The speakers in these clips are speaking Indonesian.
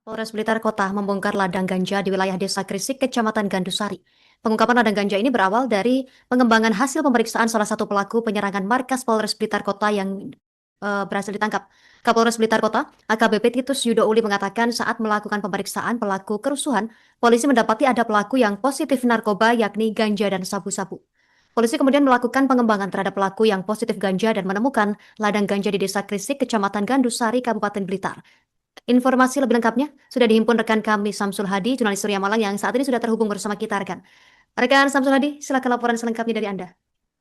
Polres Blitar Kota membongkar ladang ganja di wilayah Desa Krisik, Kecamatan Gandusari. Pengungkapan ladang ganja ini berawal dari pengembangan hasil pemeriksaan salah satu pelaku penyerangan markas Polres Blitar Kota yang berhasil ditangkap. Kapolres Blitar Kota, AKBP Titus Yudo Uli mengatakan saat melakukan pemeriksaan pelaku kerusuhan, polisi mendapati ada pelaku yang positif narkoba yakni ganja dan sabu-sabu. Polisi kemudian melakukan pengembangan terhadap pelaku yang positif ganja dan menemukan ladang ganja di Desa Krisik, Kecamatan Gandusari, Kabupaten Blitar. Informasi lebih lengkapnya sudah dihimpun rekan kami Samsul Hadi, jurnalis Surya Malang yang saat ini sudah terhubung bersama kita rekan. Rekan Samsul Hadi, silakan laporan selengkapnya dari Anda.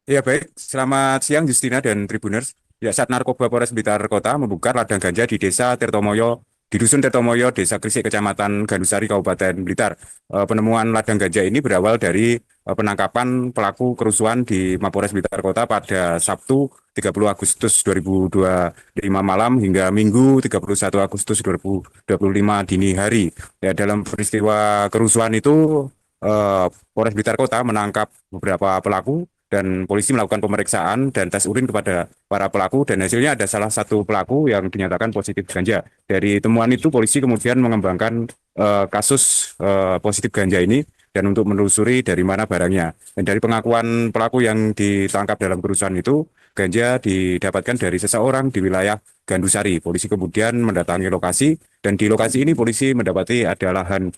Ya baik, selamat siang Justina dan Tribuners. Ya, saat Narkoba Polres Blitar Kota membongkar ladang ganja di Desa Tirtomoyo, di Dusun Tirtomoyo, Desa Krisik, Kecamatan Gandusari, Kabupaten Blitar. Penemuan ladang ganja ini berawal dari penangkapan pelaku kerusuhan di Mapolres Blitar Kota pada Sabtu 30 Agustus 2025 malam hingga Minggu 31 Agustus 2025 dini hari. Ya, dalam peristiwa kerusuhan itu, Polres Blitar Kota menangkap beberapa pelaku dan polisi melakukan pemeriksaan dan tes urin kepada para pelaku dan hasilnya ada salah satu pelaku yang dinyatakan positif ganja. Dari temuan itu polisi kemudian mengembangkan kasus positif ganja ini dan untuk menelusuri dari mana barangnya. Dan dari pengakuan pelaku yang ditangkap dalam kerusuhan itu, ganja didapatkan dari seseorang di wilayah Gandusari. Polisi kemudian mendatangi lokasi dan di lokasi ini polisi mendapati ada lahan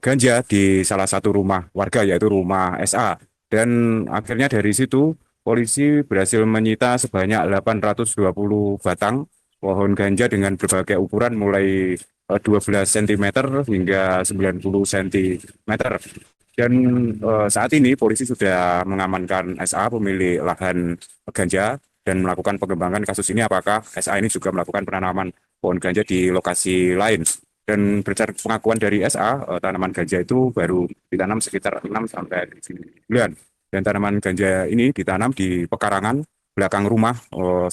ganja di salah satu rumah warga yaitu rumah SA. Dan akhirnya dari situ polisi berhasil menyita sebanyak 820 batang pohon ganja dengan berbagai ukuran mulai 12 cm hingga 90 cm. Dan saat ini polisi sudah mengamankan SA pemilik lahan ganja dan melakukan pengembangan kasus ini apakah SA ini juga melakukan penanaman pohon ganja di lokasi lain. Dan berdasarkan pengakuan dari SA, tanaman ganja itu baru ditanam sekitar 6 sampai 7 bulan. Dan tanaman ganja ini ditanam di pekarangan belakang rumah,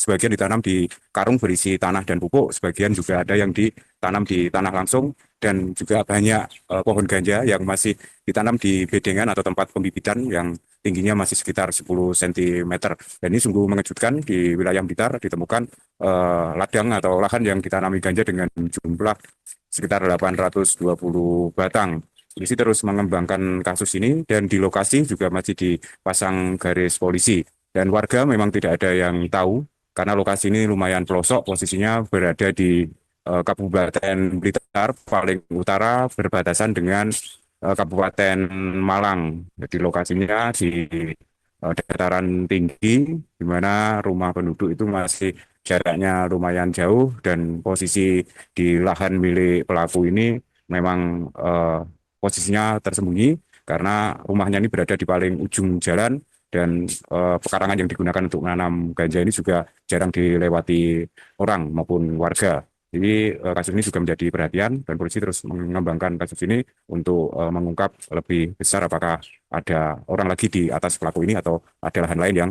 sebagian ditanam di karung berisi tanah dan pupuk, sebagian juga ada yang ditanam di tanah langsung, dan juga banyak pohon ganja yang masih ditanam di bedengan atau tempat pembibitan yang tingginya masih sekitar 10 cm. Dan ini sungguh mengejutkan, di wilayah Blitar ditemukan ladang atau lahan yang ditanami ganja dengan jumlah sekitar 820 batang. Polisi terus mengembangkan kasus ini dan di lokasi juga masih dipasang garis polisi. Dan warga memang tidak ada yang tahu karena lokasi ini lumayan pelosok, posisinya berada di Kabupaten Blitar paling utara berbatasan dengan Kabupaten Malang. Jadi lokasinya di dataran tinggi di mana rumah penduduk itu masih jaraknya lumayan jauh dan posisi di lahan milik pelaku ini memang posisinya tersembunyi karena rumahnya ini berada di paling ujung jalan dan pekarangan yang digunakan untuk menanam ganja ini juga jarang dilewati orang maupun warga. Jadi kasus ini juga menjadi perhatian dan polisi terus mengembangkan kasus ini untuk mengungkap lebih besar apakah ada orang lagi di atas pelaku ini atau ada lahan lain yang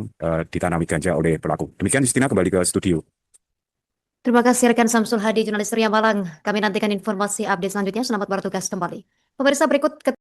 ditanami ganja oleh pelaku. Demikian Justina, kembali ke studio. Terima kasih rekan Samsul Hadi, jurnalis Surya Malang. Kami nantikan informasi update selanjutnya. Selamat bertugas kembali. Pemirsa berikut